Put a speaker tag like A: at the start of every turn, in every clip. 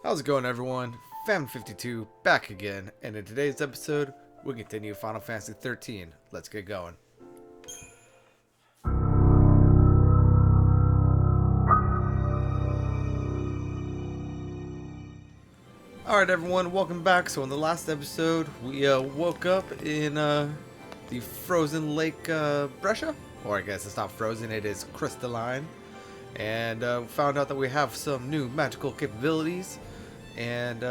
A: How's it going, everyone? Fam52 back again, and in today's episode, we continue Final Fantasy XIII. Let's get going. Alright, everyone, welcome back. So in the last episode, we woke up in the frozen lake Brescia. Or I guess it's not frozen, it is crystalline. And found out that we have some new magical capabilities. And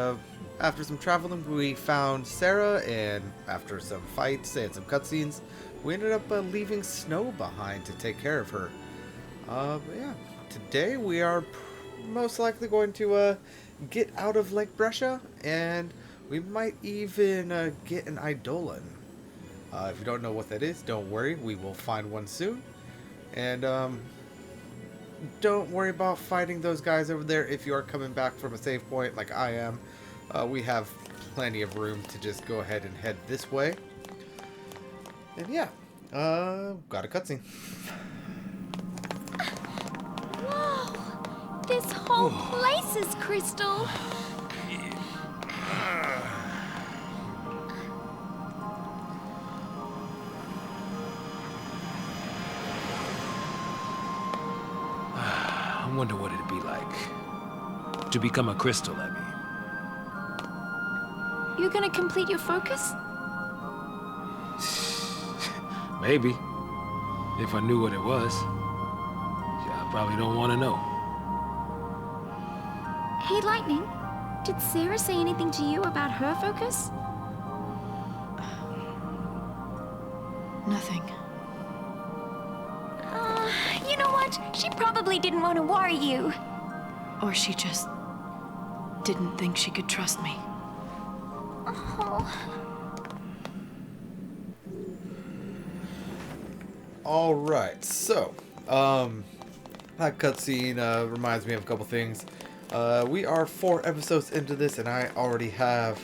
A: after some traveling, we found Sarah, and after some fights and some cutscenes, we ended up leaving Snow behind to take care of her. But yeah, today we are most likely going to get out of Lake Brescia, and we might even get an Eidolon. If you don't know what that is, don't worry, we will find one soon. And don't worry about fighting those guys over there if you are coming back from a save point like I am. We have plenty of room to just go ahead and head this way. And yeah, got a cutscene.
B: Whoa! This whole place is crystal.
C: I wonder what it'd be like to become a crystal, I mean.
B: You're gonna complete your focus?
C: Maybe. If I knew what it was. Yeah, I probably don't want to know.
B: Hey, Lightning. Did Sarah say anything to you about her focus?
D: Nothing.
B: You know what? She probably didn't want to worry you.
D: Or she just didn't think she could trust me.
B: Oh.
A: Alright, so, that cutscene reminds me of a couple things. We are 4 episodes into this, and I already have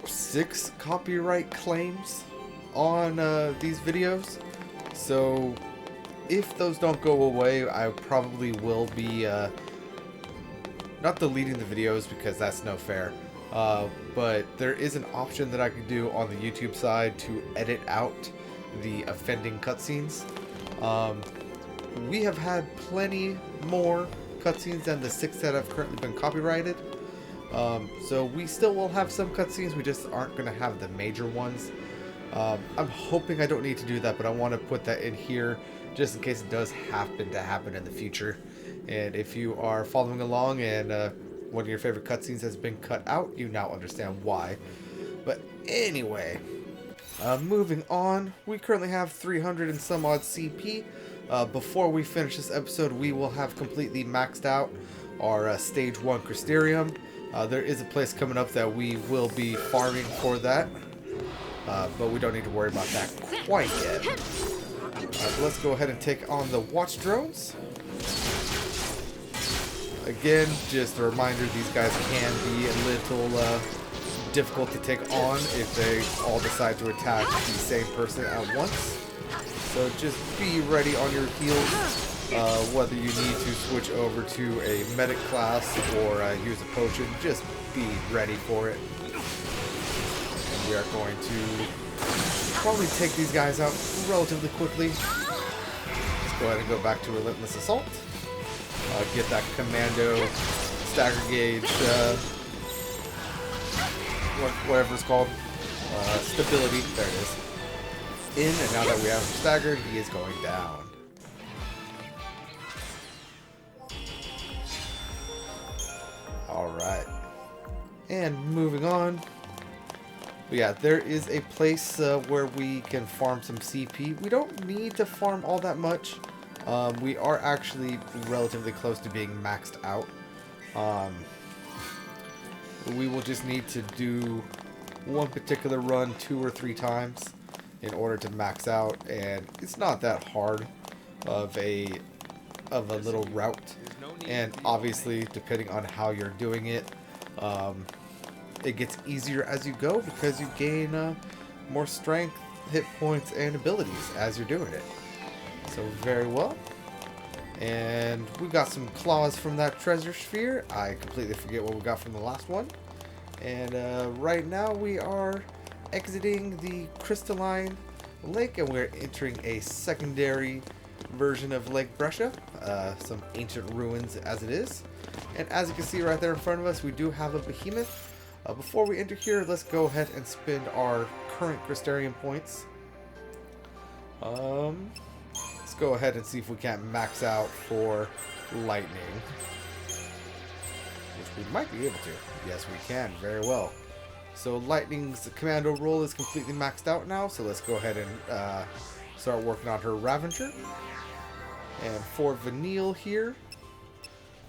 A: 6 copyright claims on these videos. So, if those don't go away, I probably will be, not deleting the videos because that's no fair. But there is an option that I can do on the YouTube side to edit out the offending cutscenes. We have had plenty more cutscenes than the 6 that have currently been copyrighted. So we still will have some cutscenes, we just aren't going to have the major ones. I'm hoping I don't need to do that, but I want to put that in here just in case it does happen to happen in the future. And if you are following along and one of your favorite cutscenes has been cut out, you now understand why. But anyway, moving on, we currently have 300 and some odd CP. Before we finish this episode, we will have completely maxed out our Stage 1 Crystarium. There is a place coming up that we will be farming for that. But we don't need to worry about that quite yet. Let's go ahead and take on the watch drones. Again, just a reminder, these guys can be a little difficult to take on if they all decide to attack the same person at once. So just be ready on your heels, whether you need to switch over to a medic class or use a potion, just be ready for it. And we are going to probably take these guys out relatively quickly. Let's go ahead and go back to Relentless Assault. Get that commando stagger gauge, whatever it's called, stability. There it is. In, and now that we have him staggered, he is going down. Alright. And moving on. But yeah, there is a place where we can farm some CP. We don't need to farm all that much. We are actually relatively close to being maxed out. We will just need to do one particular run 2 or 3 times in order to max out, and it's not that hard of a little route. And obviously, depending on how you're doing it, it gets easier as you go because you gain more strength, hit points, and abilities as you're doing it. So very well. And we got some claws from that treasure sphere. I completely forget what we got from the last one. And right now we are exiting the Crystalline Lake, and we're entering a secondary version of Lake Brescia. Some ancient ruins as it is. And as you can see right there in front of us, we do have a behemoth. Before we enter here, let's go ahead and spend our current Crystarium points. Let's go ahead and see if we can't max out for lightning. Which we might be able to. Yes, we can. Very well. So lightning's commando roll is completely maxed out now. So let's go ahead and start working on her Ravager. And for Vanille here,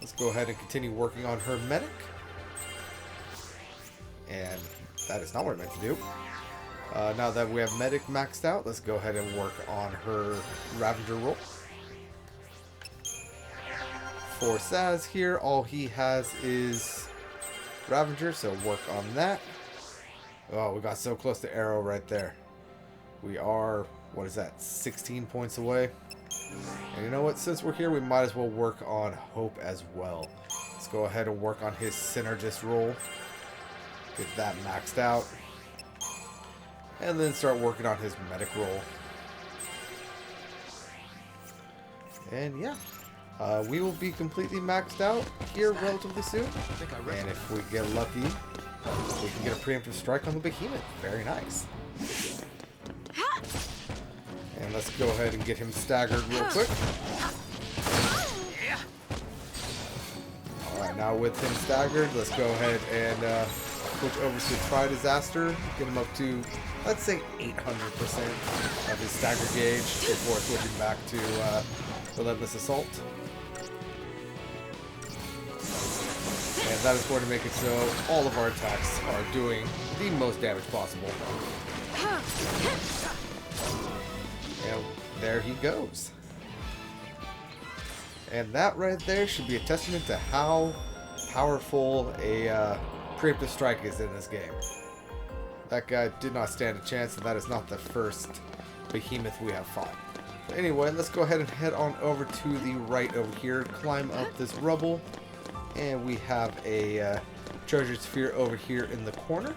A: let's go ahead and continue working on her Medic. And that is not what I meant to do. Now that we have Medic maxed out, let's go ahead and work on her Ravager roll. For Saz here, all he has is Ravager, so work on that. Oh, we got so close to Arrow right there. We are, what is that, 16 points away? And you know what, since we're here, we might as well work on Hope as well. Let's go ahead and work on his Synergist roll. Get that maxed out. And then start working on his Medic roll. And yeah, we will be completely maxed out here relatively soon. And if we get lucky, we can get a preemptive strike on the Behemoth. Very nice. And let's go ahead and get him staggered real quick. Alright, now with him staggered, let's go ahead and switch over to Try Disaster. Get him up to, let's say, 800% of his stagger gauge before switching back to Relentless Assault. And that is going to make it so all of our attacks are doing the most damage possible. And there he goes. And that right there should be a testament to how powerful a preemptive strike is in this game. That guy did not stand a chance, and that is not the first behemoth we have fought. But anyway, let's go ahead and head on over to the right over here, climb up this rubble, and we have a treasure sphere over here in the corner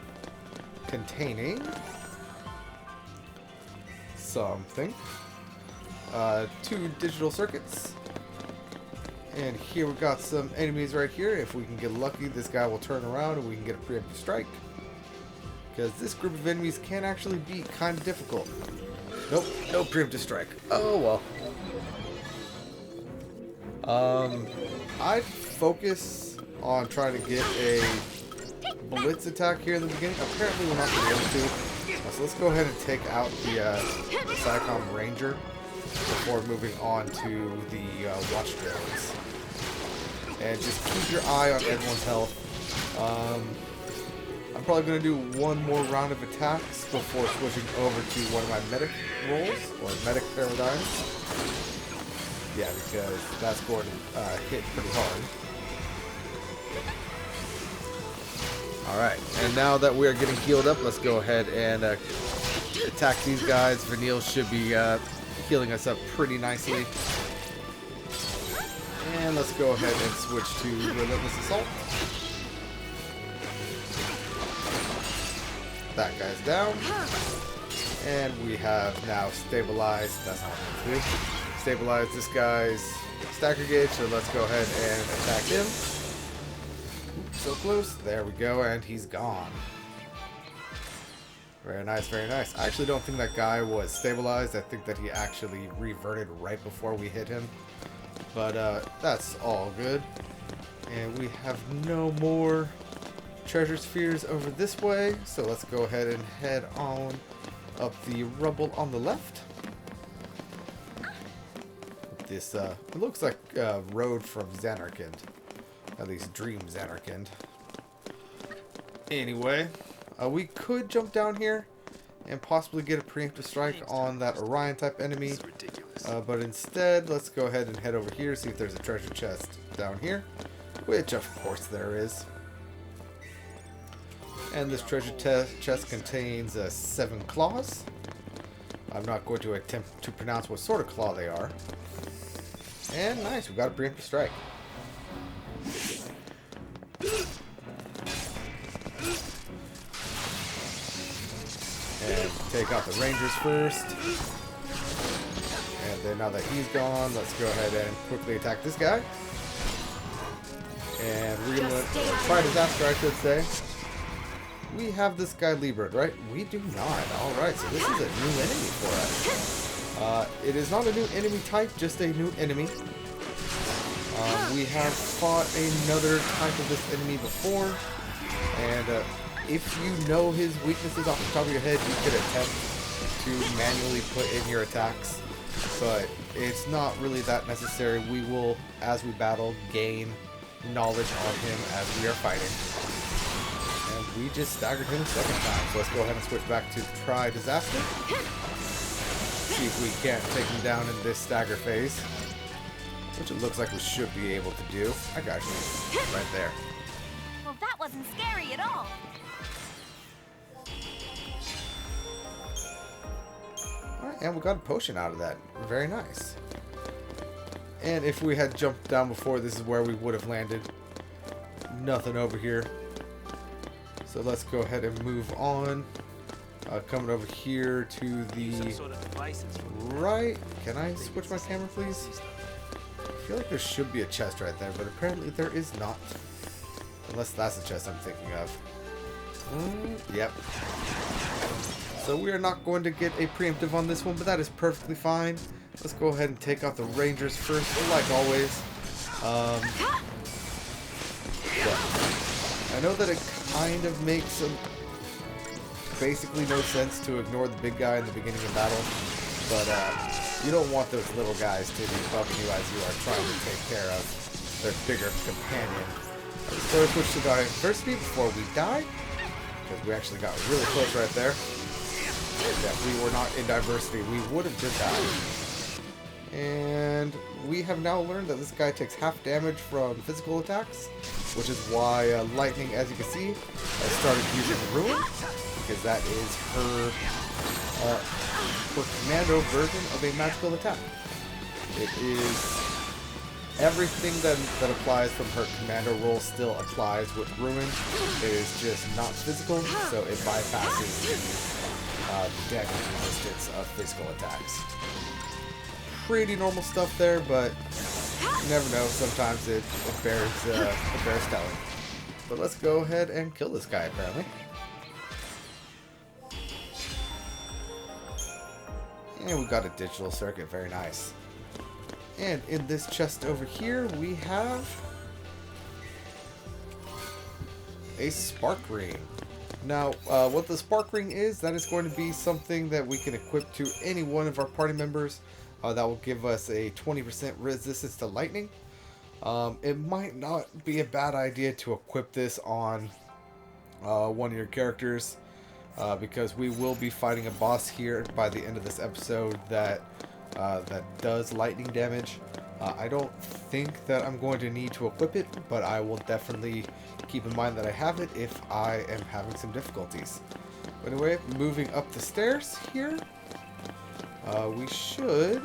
A: containing something. 2 digital circuits. And here we got some enemies right here. If we can get lucky, this guy will turn around and we can get a preemptive strike. Because this group of enemies can actually be kind of difficult. Nope, no preemptive strike. Oh well. I'd focus on trying to get a blitz attack here in the beginning. Apparently we're not going to be able to. So let's go ahead and take out the Psycom Ranger before moving on to the Watch Drones. And just keep your eye on everyone's health. I'm probably going to do one more round of attacks before switching over to one of my Medic rolls, or Medic Paradigms. Yeah, because that's going to hit pretty hard. Alright, and now that we are getting healed up, let's go ahead and attack these guys. Vanille should be healing us up pretty nicely. And let's go ahead and switch to Relentless Assault. That guy's down. And we have now stabilized, that's not what I'm going to do. Stabilize this guy's stagger gauge, so let's go ahead and attack him. Oops, so close. There we go, and he's gone. Very nice, very nice. I actually don't think that guy was stabilized. I think that he actually reverted right before we hit him. But that's all good. And we have no more treasure spheres over this way. So let's go ahead and head on up the rubble on the left. This, it looks like a road from Xanarkand. At least Dream Xanarkand. Anyway, we could jump down here and possibly get a preemptive strike on that Orion type enemy. But instead, let's go ahead and head over here, see if there's a treasure chest down here. Which, of course, there is. And this treasure chest contains 7 claws. I'm not going to attempt to pronounce what sort of claw they are. And nice, we got a preemptive strike. And take out the Rangers first. And then now that he's gone, let's go ahead and quickly attack this guy. And try disaster, I should say. We have this guy Libra, right? We do not. Alright, so this is a new enemy for us. It is not a new enemy type, just a new enemy. We have fought another type of this enemy before. And if you know his weaknesses off the top of your head, you could attempt to manually put in your attacks. But it's not really that necessary. We will, as we battle, gain knowledge on him as we are fighting. And we just staggered him a second time. So let's go ahead and switch back to try disaster. See if we can't take him down in this stagger phase. Which it looks like we should be able to do. I got you. Right there.
B: Well, that wasn't scary at all.
A: Alright, and we got a potion out of that. Very nice. And if we had jumped down before, this is where we would have landed. Nothing over here. So let's go ahead and move on. Coming over here to the right. Can I switch my camera, please? I feel like there should be a chest right there, but apparently there is not. Unless that's the chest I'm thinking of. Yep. So we are not going to get a preemptive on this one, but that is perfectly fine. Let's go ahead and take out the Rangers first, like always. Yeah. I know that it kind of makes basically no sense to ignore the big guy in the beginning of battle, but you don't want those little guys to be bugging you as you are trying to take care of their bigger companion. So let's switch to diversity before we die, because we actually got really close right there. If we were not in diversity, we would have just died. And we have now learned that this guy takes half damage from physical attacks, which is why Lightning, as you can see, has started using Ruin, because that is her commando version of a magical attack. It is everything that applies from her commando role still applies with Ruin. It is just not physical, so it bypasses the damage resistance of physical attacks. Pretty normal stuff there, but you never know. Sometimes it bears telling. But let's go ahead and kill this guy, apparently. And we got a digital circuit, very nice. And in this chest over here, we have a spark ring. Now, what the spark ring is, that is going to be something that we can equip to any one of our party members. That will give us a 20% resistance to lightning. It might not be a bad idea to equip this on one of your characters, because we will be fighting a boss here by the end of this episode that does lightning damage. I don't think that I'm going to need to equip it, but I will definitely keep in mind that I have it if I am having some difficulties. But anyway, moving up the stairs here, we should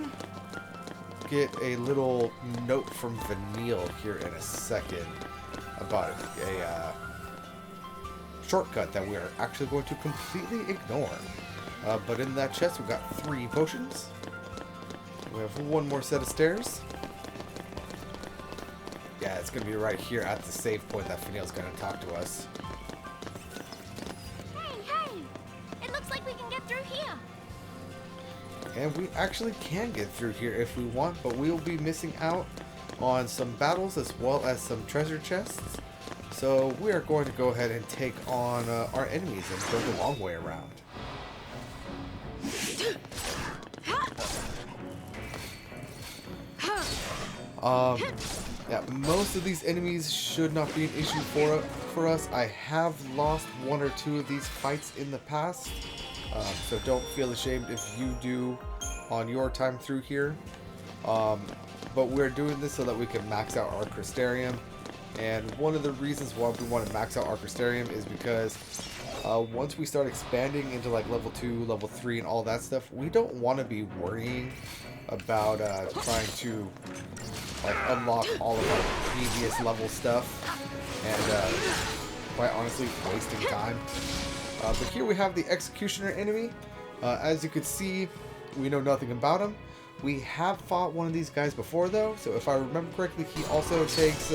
A: get a little note from Vanille here in a second about a shortcut that we are actually going to completely ignore. But in that chest, we've got 3 potions. We have one more set of stairs. Yeah, it's going to be right here at the save point that Vanille's going to talk to us.
B: Hey! It looks like we can get through here.
A: And we actually can get through here if we want, but we'll be missing out on some battles as well as some treasure chests. So we are going to go ahead and take on our enemies and go the long way around. Yeah, most of these enemies should not be an issue for us. I have lost 1 or 2 of these fights in the past, so don't feel ashamed if you do on your time through here. But we're doing this so that we can max out our Crystarium, and one of the reasons why we want to max out our Crystarium is because once we start expanding into like level 2, level 3, and all that stuff, we don't want to be worrying about trying to like unlock all of our previous level stuff, and quite honestly wasting time. But here we have the Executioner enemy. As you can see, we know nothing about him. We have fought one of these guys before though, so if I remember correctly, he also takes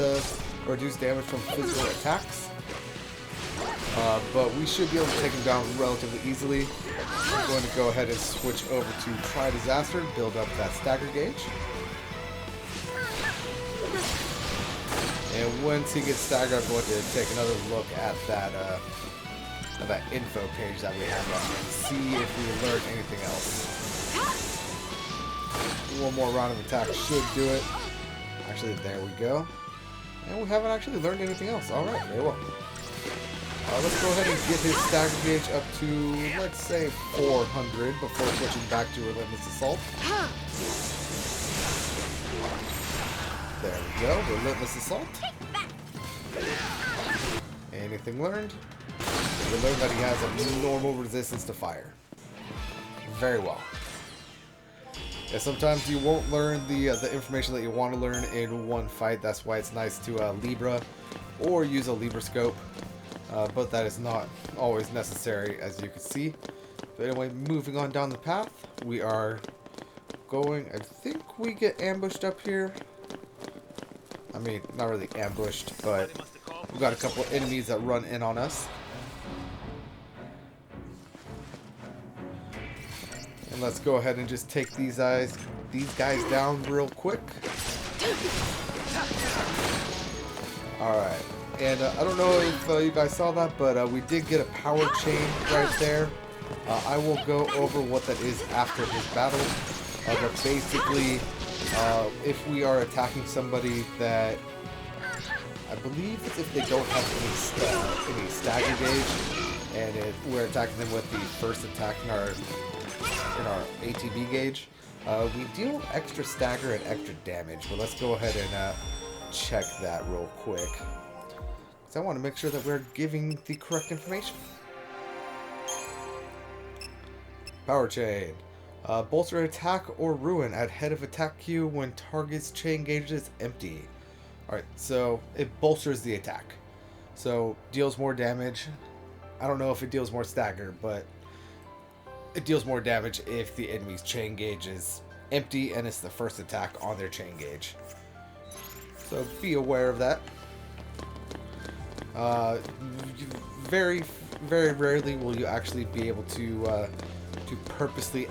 A: reduced damage from physical attacks. But we should be able to take him down relatively easily. I'm going to go ahead and switch over to Try Disaster, build up that stagger gauge. And once he gets staggered, I'm going to take another look at that info page that we have up and see if we learned anything else. One more round of attack should do it. Actually, there we go. And we haven't actually learned anything else. Alright, very well. Let's go ahead and get his stagger gauge up to, let's say, 400 before switching back to Relentless Assault. There we go, Relentless Assault. Anything learned? We learned that he has a normal resistance to fire. Very well. Yeah, sometimes you won't learn the information that you want to learn in one fight. That's why it's nice to Libra or use a Libra scope. But that is not always necessary, as you can see. But anyway, moving on down the path, we are going, I think we get ambushed up here. I mean, not really ambushed, but we've got a couple of enemies that run in on us. And let's go ahead and just take these guys down real quick. Alright. And I don't know if you guys saw that, but we did get a power chain right there. I will go over what that is after his battle. But basically, if we are attacking somebody that, I believe it's if they don't have any stagger gauge, and we're attacking them with the first attack in our ATB gauge, we deal extra stagger and extra damage. But let's go ahead and check that real quick. I want to make sure that we're giving the correct information. Power chain. Bolster attack or ruin at head of attack queue when target's chain gauge is empty. Alright, so it bolsters the attack. So deals more damage. I don't know if it deals more stagger, but it deals more damage if the enemy's chain gauge is empty and it's the first attack on their chain gauge. So be aware of that. Very, very rarely will you actually be able to purposely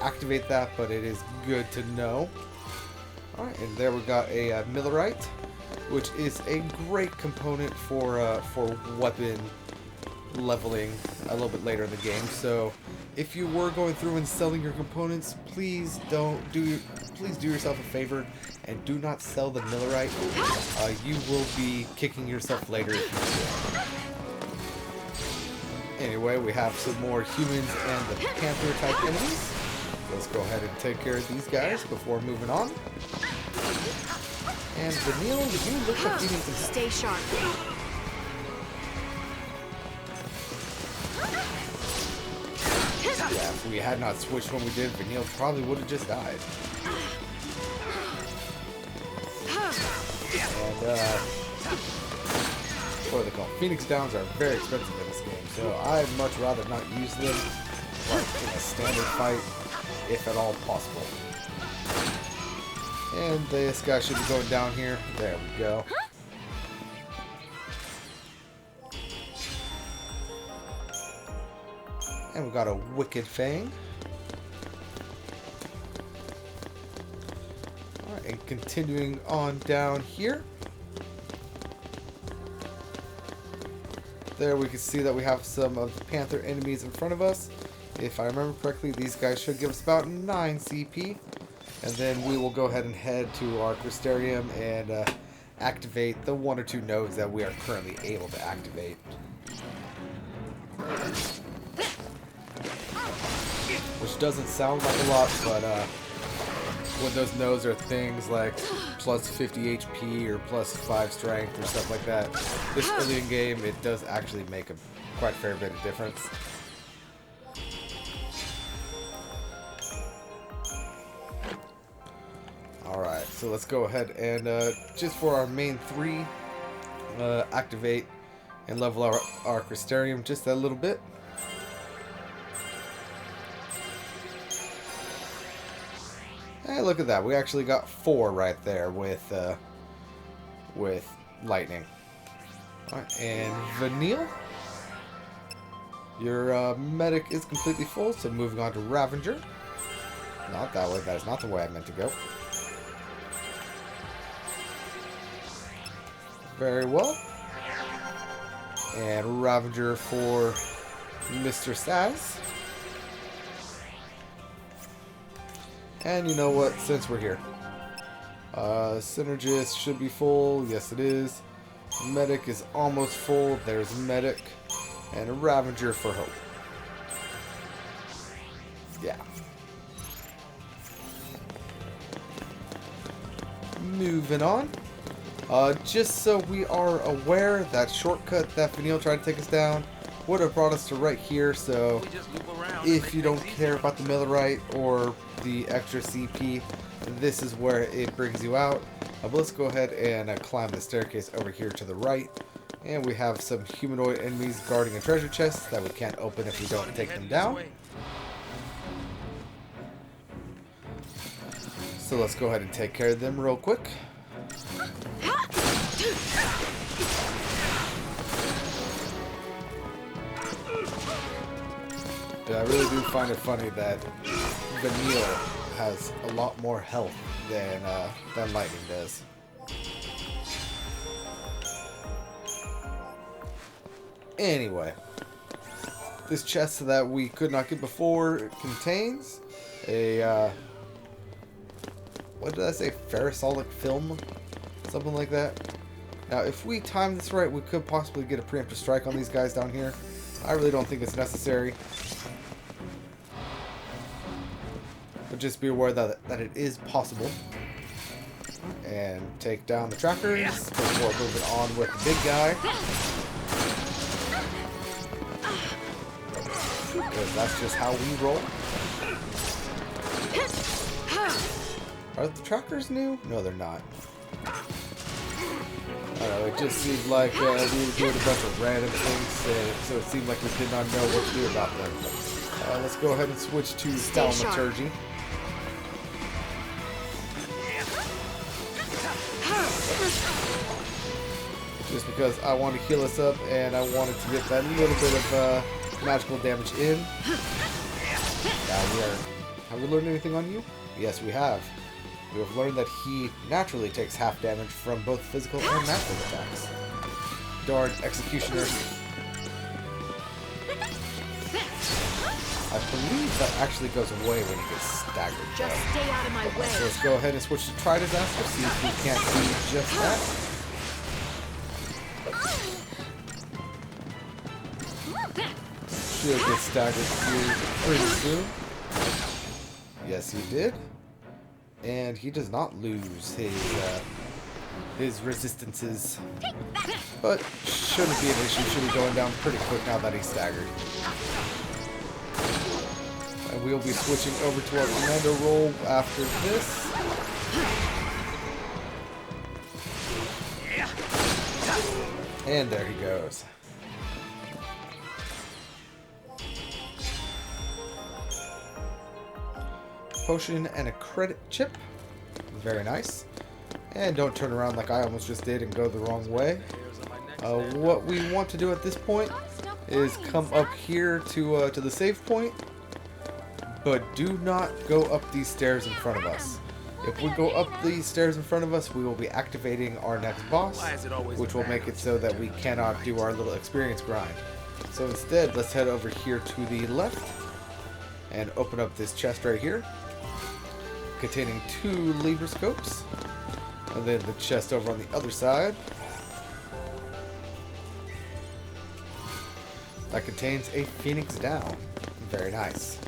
A: activate that, but it is good to know. All right, and there we got a Millerite, which is a great component for weapon leveling a little bit later in the game. So if you were going through and selling your components, please do yourself a favor and do not sell the Millerite. You will be kicking yourself later if you do. Anyway, we have some more humans and the Panther type enemies. Let's go ahead and take care of these guys before moving on. And Vanille, you look like you need some help.
D: Stay sharp.
A: Yeah, if we had not switched when we did, Vanille probably would have just died. And, what are they called? Phoenix Downs are very expensive in this game, so I'd much rather not use them like in a standard fight, if at all possible. And this guy should be going down here. There we go. And we got a Wicked Fang. Alright, and continuing on down here. There we can see that we have some of the Panther enemies in front of us. If I remember correctly, these guys should give us about 9 CP. And then we will go ahead and head to our Crystarium and activate the 1 or 2 nodes that we are currently able to activate. Which doesn't sound like a lot, but when those nodes are things like plus 50 HP or plus 5 strength or stuff like that, this early in game, it does actually make a quite fair bit of difference. Alright, So let's go ahead and just for our main 3, activate and level our Crystarium just a little bit. Hey, look at that. We actually got 4 right there with lightning. Alright, and Vanille. Your medic is completely full, so moving on to Ravager. Not that way. That is not the way I meant to go. Very well. And Ravager for Mr. Saz. And you know what? Since we're here, Synergist should be full. Yes, it is. Medic is almost full. There's Medic. And a Ravager for Hope. Yeah. Moving on. Just so we are aware, that shortcut that Vanille tried to take us down would have brought us to right here. So if you don't care about the Millerite or the extra CP, this is where it brings you out. But let's go ahead and climb the staircase over here to the right. And we have some humanoid enemies guarding a treasure chest that we can't open if we don't take them down. So let's go ahead and take care of them real quick. Yeah, I really do find it funny that Vanille has a lot more health than Lightning does. Anyway, this chest that we could not get before contains a, what did I say, ferrosolic film? Something like that. Now, if we time this right, we could possibly get a preemptive strike on these guys down here. I really don't think it's necessary. But just be aware that it is possible. And take down the trackers before moving on with the big guy. Because that's just how we roll. Are the trackers new? No, they're not. I don't know, it just seemed like we were doing a bunch of random things, so it seemed like we did not know what to do about them. Let's go ahead and switch to Thaumaturgy. Just because I want to heal us up and I wanted to get that little bit of magical damage in. Have we learned anything on you? Yes, we have. We have learned that he naturally takes half damage from both physical and natural attacks. Darn Executioner. I believe that actually goes away when he gets staggered.
B: Just stay out of my way.
A: So let's go ahead and switch to Try Disaster, see if we can't do just that. Should get staggered here pretty soon. Yes, he did. And he does not lose his resistances. But shouldn't be an issue. Should be going down pretty quick now that he's staggered. And we'll be switching over to our commando role after this. And there he goes. Potion and a credit chip. Very nice. And don't turn around like I almost just did and go the wrong way. What we want to do at this point is come up here to the save point, but do not go up these stairs in front of us. If we go up these stairs in front of us, we will be activating our next boss, which will make it so that we cannot do our little experience grind. So instead, let's head over here to the left and open up this chest right here, containing 2 lever scopes, and then the chest over on the other side that contains a Phoenix Down. Very nice.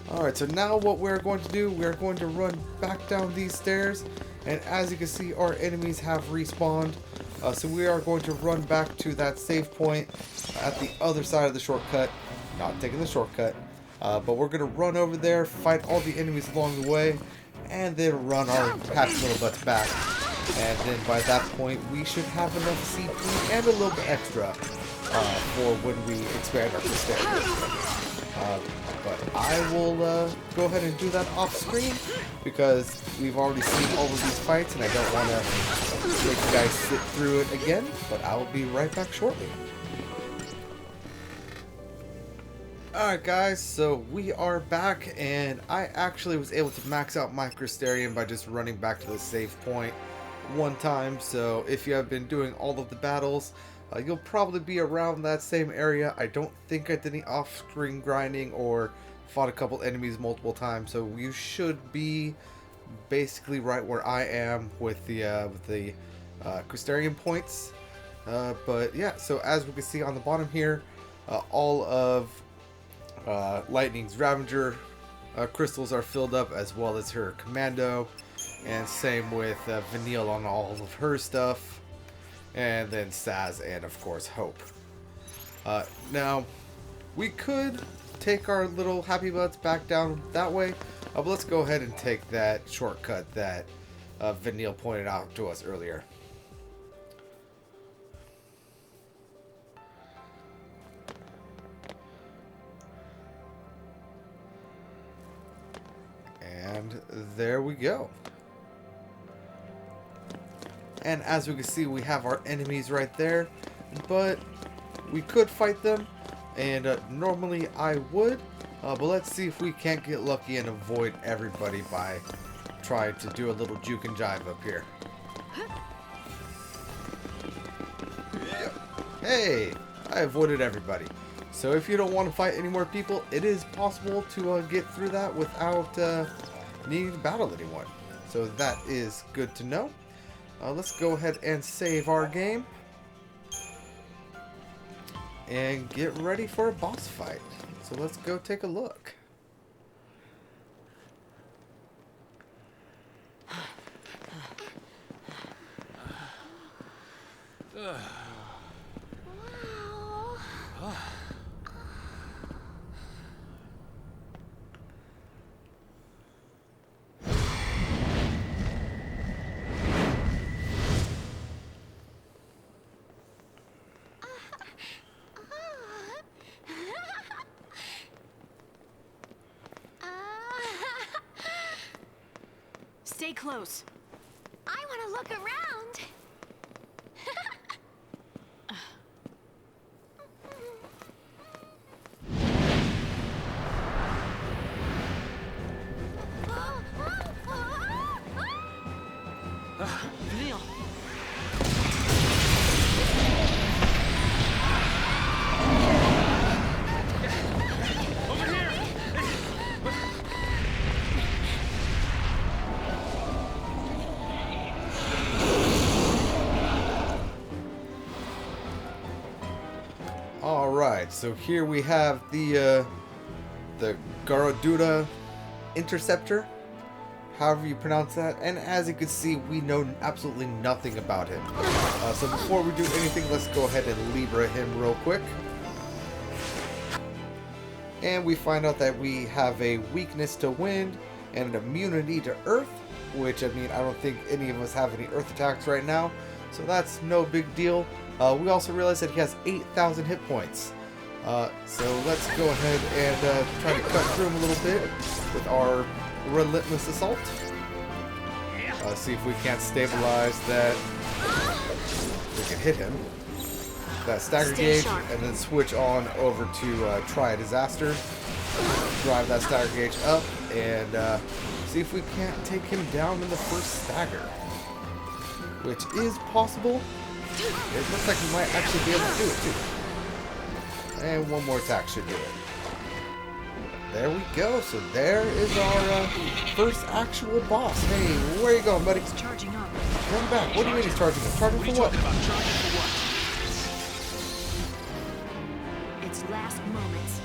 A: Alright, so now what we're going to do, we're going to run back down these stairs, and as you can see, our enemies have respawned. So we are going to run back to that save point at the other side of the shortcut. Not taking the shortcut, but we're going to run over there, fight all the enemies along the way, and then run our happy little butts back. And then by that point, we should have enough CP and a little bit extra for when we expand our Crystalline. But I will go ahead and do that off screen because we've already seen all of these fights and I don't want to make you guys sit through it again. But I will be right back shortly. Alright guys, so we are back and I actually was able to max out my Crystalline by just running back to the save point one time. So if you have been doing all of the battles, you'll probably be around that same area. I don't think I did any off-screen grinding or fought a couple enemies multiple times, so you should be basically right where I am with the Crystalline points. But yeah, so as we can see on the bottom here, all of Lightning's Ravager crystals are filled up, as well as her Commando, and same with Vanille on all of her stuff. And then Saz and of course Hope. Now we could take our little happy butts back down that way, but let's go ahead and take that shortcut that Vanille pointed out to us earlier. And there we go. And as we can see, we have our enemies right there, but we could fight them, and normally I would, but let's see if we can't get lucky and avoid everybody by trying to do a little juke and jive up here. Hey, I avoided everybody. So if you don't want to fight any more people, it is possible to get through that without needing to battle anyone. So that is good to know. Let's go ahead and save our game and get ready for a boss fight. So let's go take a look.
D: Stay close.
B: I want to look around.
D: Vanille.
A: Alright, so here we have the Garaduda Interceptor, however you pronounce that, and as you can see, we know absolutely nothing about him. So before we do anything, let's go ahead and Libra him real quick. And we find out that we have a weakness to wind and an immunity to earth, which, I mean, I don't think any of us have any earth attacks right now, so that's no big deal. We also realize that he has 8,000 hit points. So let's go ahead and try to cut through him a little bit with our Relentless Assault. See if we can't stabilize that. We can hit him. That stagger gauge, and then switch on over to try a disaster. Drive that stagger gauge up, and see if we can't take him down in the first stagger. Which is possible. It looks like we might actually be able to do it too. And one more attack should do it. There we go. So there is our first actual boss. Hey, where are you going, buddy?
D: It's charging up.
A: Run back. What do you mean he's charging up? Charging for what?
D: Its last moments.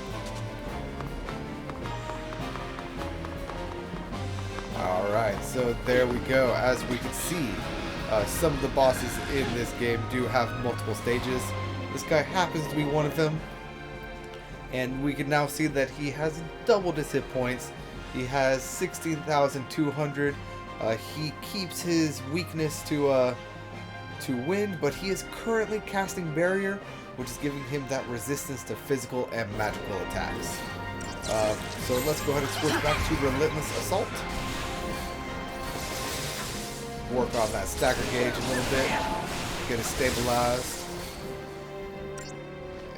A: Alright, so there we go. As we can see, some of the bosses in this game do have multiple stages. This guy happens to be one of them. And we can now see that he has doubled his hit points. He has 16,200. He keeps his weakness to wind, but he is currently casting Barrier, which is giving him that resistance to physical and magical attacks. So let's go ahead and switch back to Relentless Assault. Work on that stagger gauge a little bit. Get it stabilized.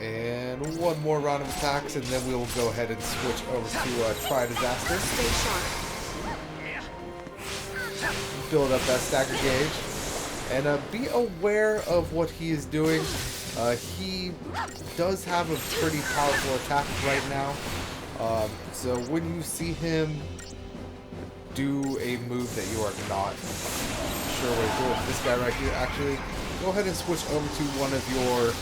A: And one more round of attacks, and then we will go ahead and switch over to Try Disaster. Build up that stagger gauge. And be aware of what he is doing. He does have a pretty powerful attack right now. So when you see him do a move that you are not sure what he's doing, this guy right here, actually, go ahead and switch over to one of your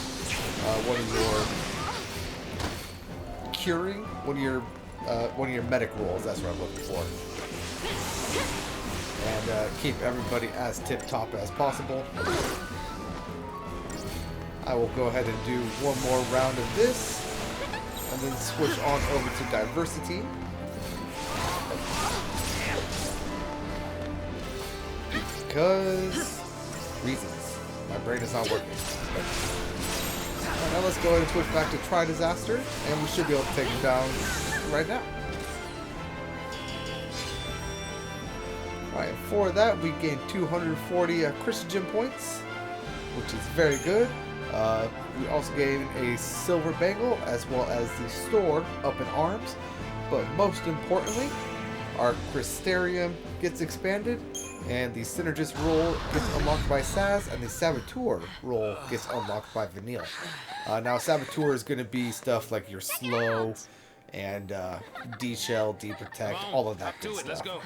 A: curing, one of your medic rolls. That's what I'm looking for. And keep everybody as tip-top as possible. I will go ahead and do one more round of this, and then switch on over to Diversity. Because reasons. My brain is not working. Alright, now let's go ahead and switch back to Try Disaster, and we should be able to take him down right now. Alright, for that we gain 240 Crystal Gem points, which is very good. We also gain a Silver Bangle as well as the Store up in arms. But most importantly, our Crystarium gets expanded, and the Synergist role gets unlocked by Saz, and the Saboteur role gets unlocked by Vanille. Now Saboteur is going to be stuff like your slow and D-Shell, D-Protect, all of that good stuff.
C: Let's go.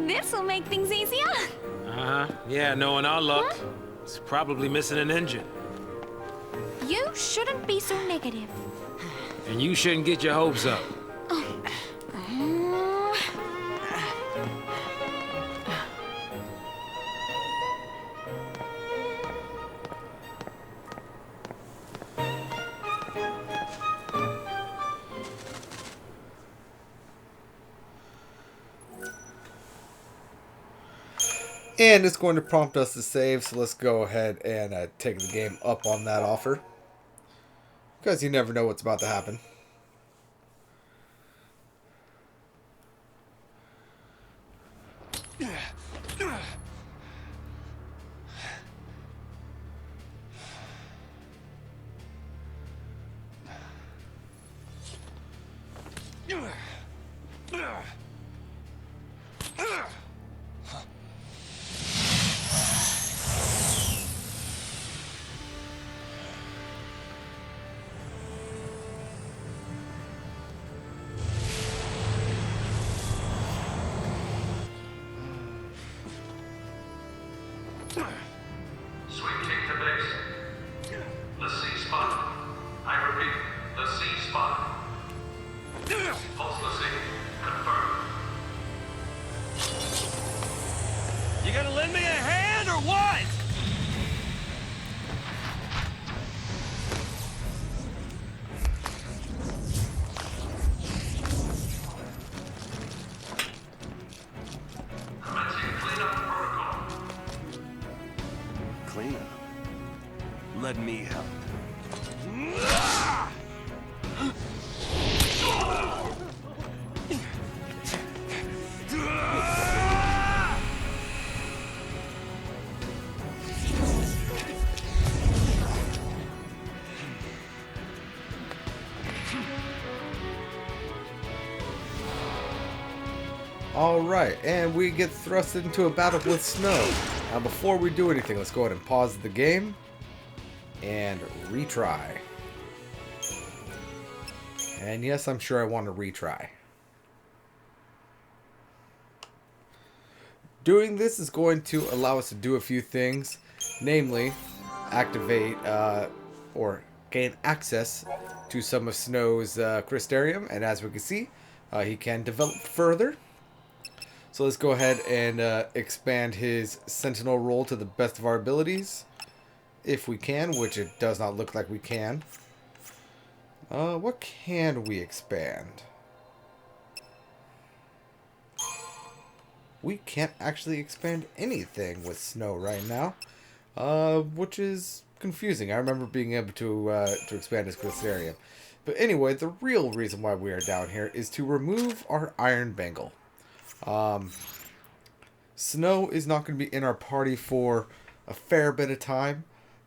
B: This'll make things easier.
C: Yeah, knowing our luck, it's probably missing an engine.
B: You shouldn't be so negative.
C: And you shouldn't get your hopes up.
A: And it's going to prompt us to save, so let's go ahead and take the game up on that offer. Because you never know what's about to happen.
E: Sweep kick to base. The C spot. I repeat, the C spot. Pulse the C. Confirmed.
C: You gonna lend me a hand or what?
E: Commencing cleanup protocol.
F: Clean up. Let me help.
A: Alright, and we get thrust into a battle with snow. Now before we do anything, let's go ahead and pause the game and retry. And yes, I'm sure I want to retry. Doing this is going to allow us to do a few things. Namely, activate or gain access to some of Snow's Crystarium, and as we can see, he can develop further. So let's go ahead and expand his Sentinel role to the best of our abilities, if we can, which it does not look like we can. What can we expand? We can't actually expand anything with Snow right now, which is confusing. I remember being able to expand his Crystarium. But anyway, the real reason why we are down here is to remove our Iron Bangle. Snow is not going to be in our party for a fair bit of time,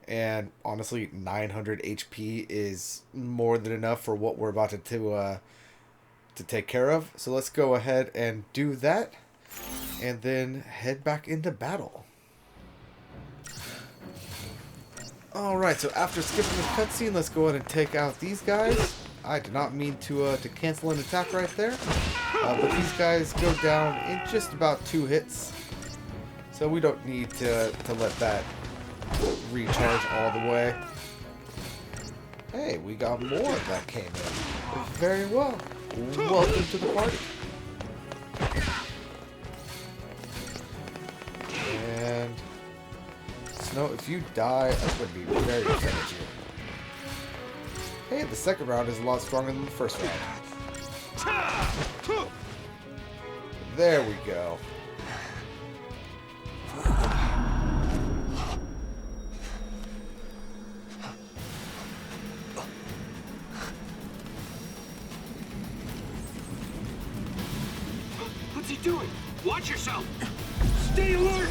A: and honestly, 900 HP is more than enough for what we're about to take care of. So let's go ahead and do that, and then head back into battle. Alright, so after skipping the cutscene, let's go ahead and take out these guys. I did not mean to cancel an attack right there. But these guys go down in just about 2 hits. So we don't need to let that recharge all the way. Hey, we got more that came in. Very well. Welcome to the party. And Snow, if you die, I'm going to be very upset at you. Hey, the second round is a lot stronger than the first round. There we go.
F: What's he doing? Watch yourself! Stay alert!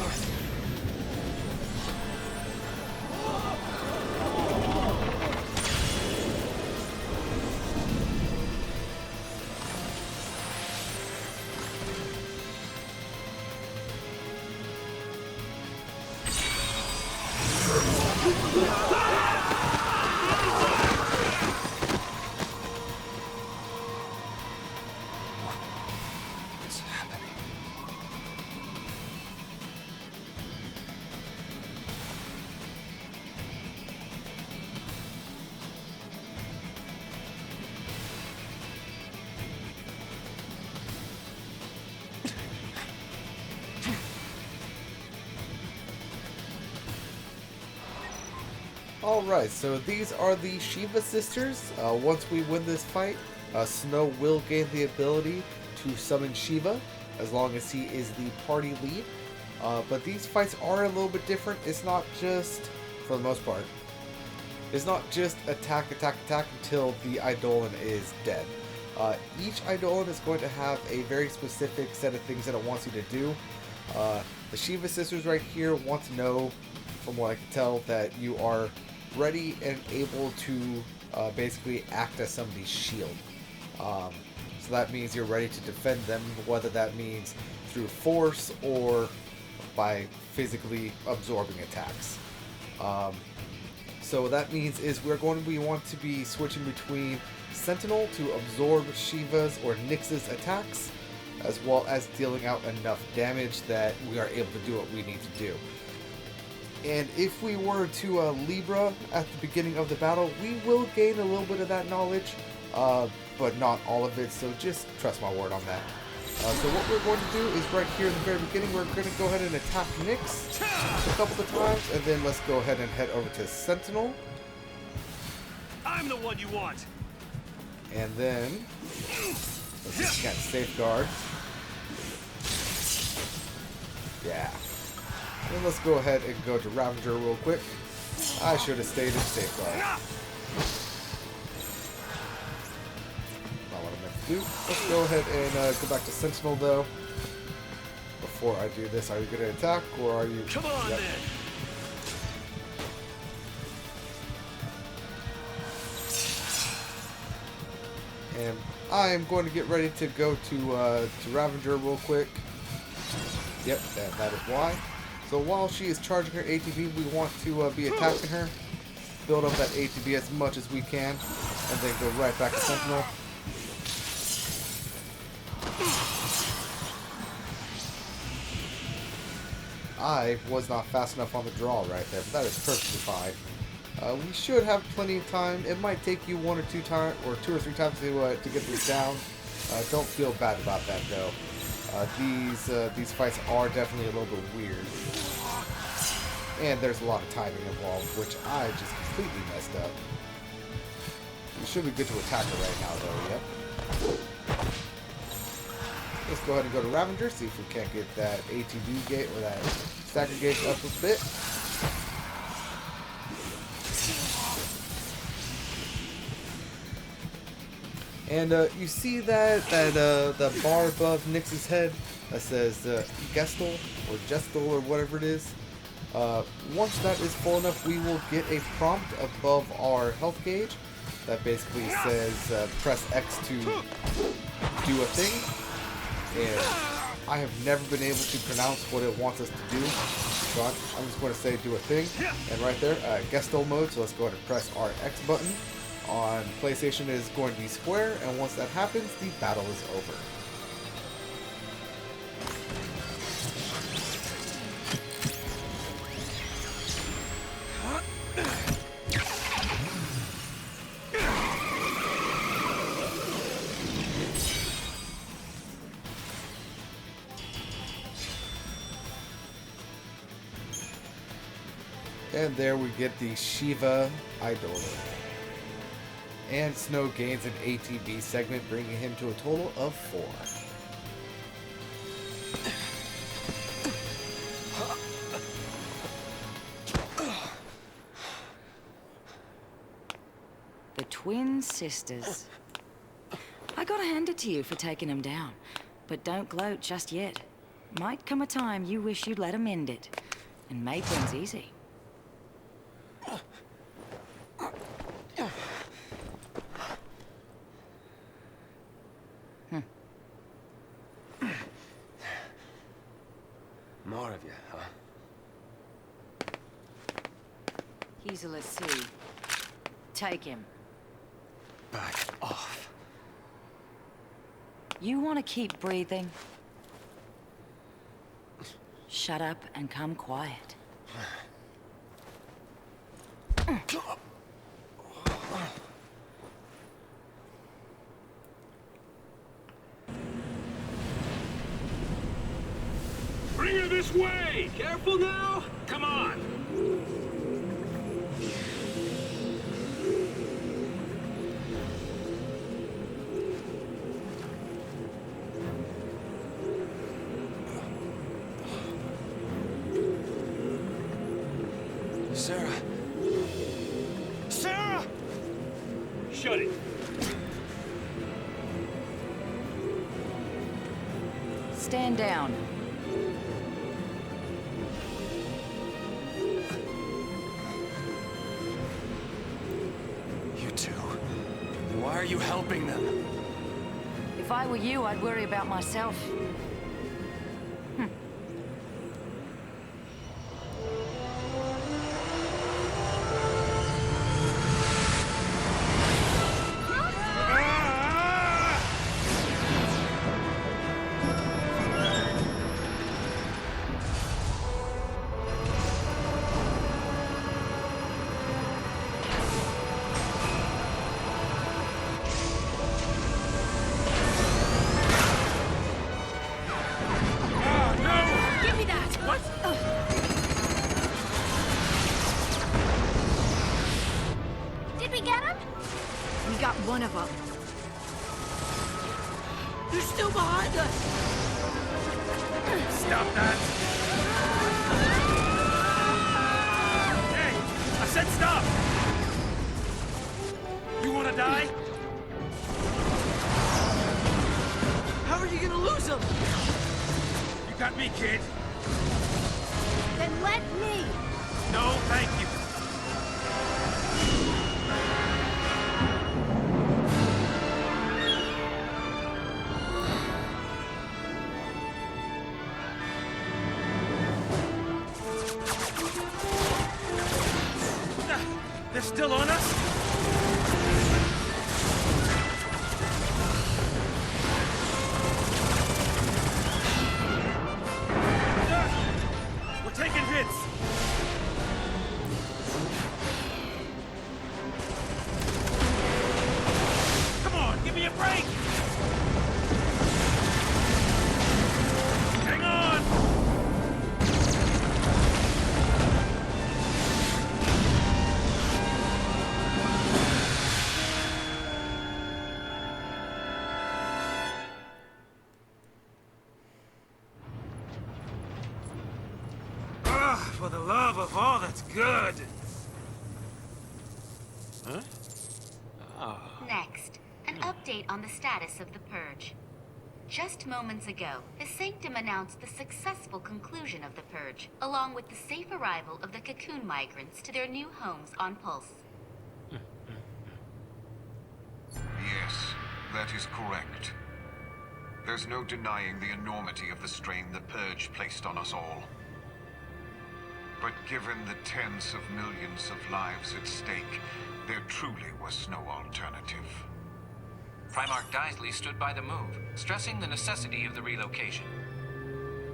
C: What's happening?
A: Alright, so these are the Shiva Sisters. Once we win this fight, Snow will gain the ability to summon Shiva, as long as he is the party lead. But these fights are a little bit different. It's not just, for the most part, it's not just attack, attack, attack until the Eidolon is dead. Each Eidolon is going to have a very specific set of things that it wants you to do. The Shiva Sisters right here want to know, from what I can tell, that you are ready and able to basically act as somebody's shield. So that means you're ready to defend them, whether that means through force or by physically absorbing attacks. So what that means is we're going to want to be switching between Sentinel to absorb Shiva's or Nyx's attacks, as well as dealing out enough damage that we are able to do what we need to do. And if we were to Libra at the beginning of the battle, we will gain a little bit of that knowledge, but not all of it, so just trust my word on that. So what we're going to do is right here in the very beginning, we're going to go ahead and attack Nyx a couple of times, and then let's go ahead and head over to Sentinel.
F: I'm the one you want!
A: And then, let's just kind of safeguard. Yeah. Then let's go ahead and go to Ravager real quick. I should have stayed in safeguard. Not what I meant to do. Let's go ahead and go back to Sentinel though. Before I do this, are you going to attack or are you...
F: Come on
A: Yep.
F: then!
A: And I am going to get ready to go to Ravager real quick. Yep, that is why. So while she is charging her ATB, we want to be attacking her, build up that ATB as much as we can, and then go right back to Sentinel. I was not fast enough on the draw right there, but that is perfectly fine. We should have plenty of time. It might take you one or two or three times to get this down. Don't feel bad about that though. These fights are definitely a little bit weird, and there's a lot of timing involved, which I just completely messed up. We should be good to attack her right now though. Yep. Let's go ahead and go to Ravager, see if we can't get that ATB gate or that stagger gauge up a bit. And you see that bar above Nyx's head that says Gestel or Gestel or whatever it is. Once that is full enough, we will get a prompt above our health gauge that basically says press X to do a thing. And I have never been able to pronounce what it wants us to do, so I'm just going to say do a thing. And right there, Gestel mode, so let's go ahead and press our X button. On PlayStation it is going to be square, and once that happens, the battle is over. And there we get the Shiva Idol. And Snow gains an ATB segment, bringing him to a total of 4.
G: The twin sisters. I gotta hand it to you for taking them down. But don't gloat just yet. Might come a time you wish you'd let them end it. And made things easy.
H: More of you, huh?
G: He's a lessee. Take him.
H: Back off.
G: You want to keep breathing? Shut up and come quiet.
F: Bring her this way! Careful now! Come on!
H: Sarah! Sarah!
F: Shut it!
G: Stand down.
H: You two. Why are you helping them?
G: If I were you, I'd worry about myself.
B: One of them.
I: They're still behind us!
F: Stop that! Hey! I said stop! You wanna die?
I: How are you gonna lose them?
F: You got me, kid.
B: Then let me.
F: No, thank you. They're still on us? We're
C: For the love of all that's good. Huh? Oh.
J: Next, an update on the status of the Purge. Just moments ago, His Sanctum announced the successful conclusion of the Purge, along with the safe arrival of the cocoon migrants to their new homes on Pulse.
E: Yes, that is correct. There's no denying the enormity of the strain the Purge placed on us all. But given the tens of millions of lives at stake, there truly was no alternative.
K: Primarch Daisley stood by the move, stressing the necessity of the relocation.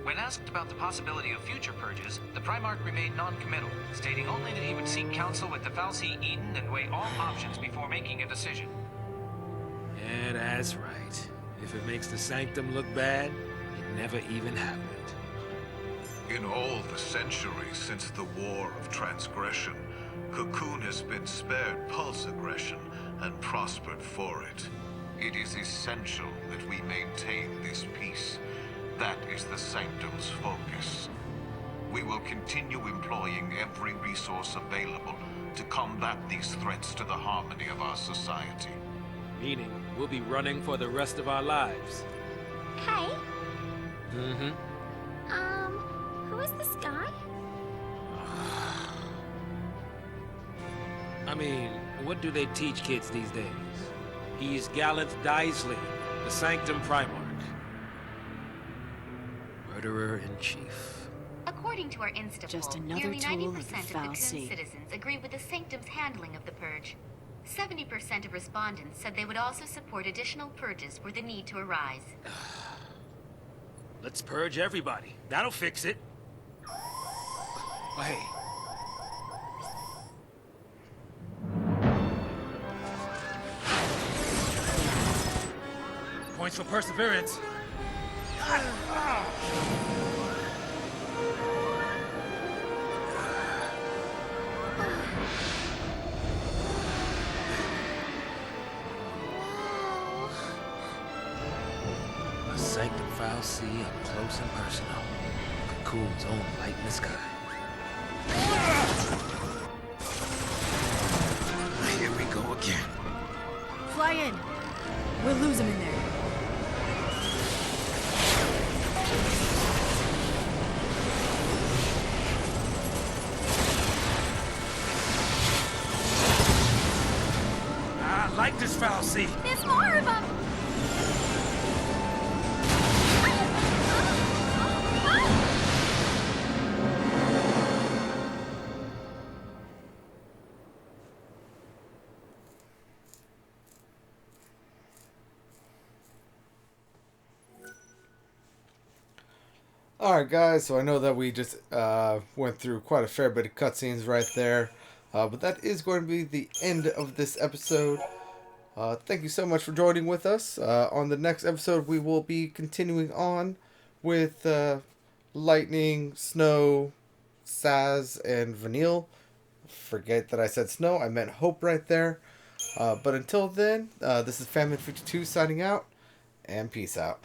K: When asked about the possibility of future purges, the Primarch remained non-committal, stating only that he would seek counsel with the Fal'Cie Eden and weigh all options before making a decision.
C: Yeah, that's right. If it makes the Sanctum look bad, it never even happened.
E: In all the centuries since the War of Transgression, Cocoon has been spared pulse aggression and prospered for it. It is essential that we maintain this peace. That is the Sanctum's focus. We will continue employing every resource available to combat these threats to the harmony of our society.
C: Meaning, we'll be running for the rest of our lives.
B: Hey,
C: Mm-hmm.
B: who is this guy?
C: I mean, what do they teach kids these days? He's Gallant Daisley, the Sanctum Primarch. Murderer-in-Chief.
J: According to our Insta
D: Just
J: poll,
D: another
J: nearly
D: tool of the
J: 90% of Cocoon
D: Fal'Cie.
J: citizens agree with the Sanctum's handling of the Purge. 70% of respondents said they would also support additional purges were the need to arise.
C: Let's purge everybody. That'll fix it. Oh, hey. Points for perseverance. A Sanctum Fal'Cie up close and personal. Cocoon's own light in the sky. Here we go again.
D: Fly in. We'll lose him in there.
C: I like this Fal'Cie.
B: There's more of them!
A: Alright guys, so I know that we just went through quite a fair bit of cutscenes right there. But that is going to be the end of this episode. Thank you so much for joining with us. On the next episode, we will be continuing on with Lightning, Snow, Saz, and Vanille. Forget that I said Snow, I meant Hope right there. But until then, this is Famine52 signing out, and peace out.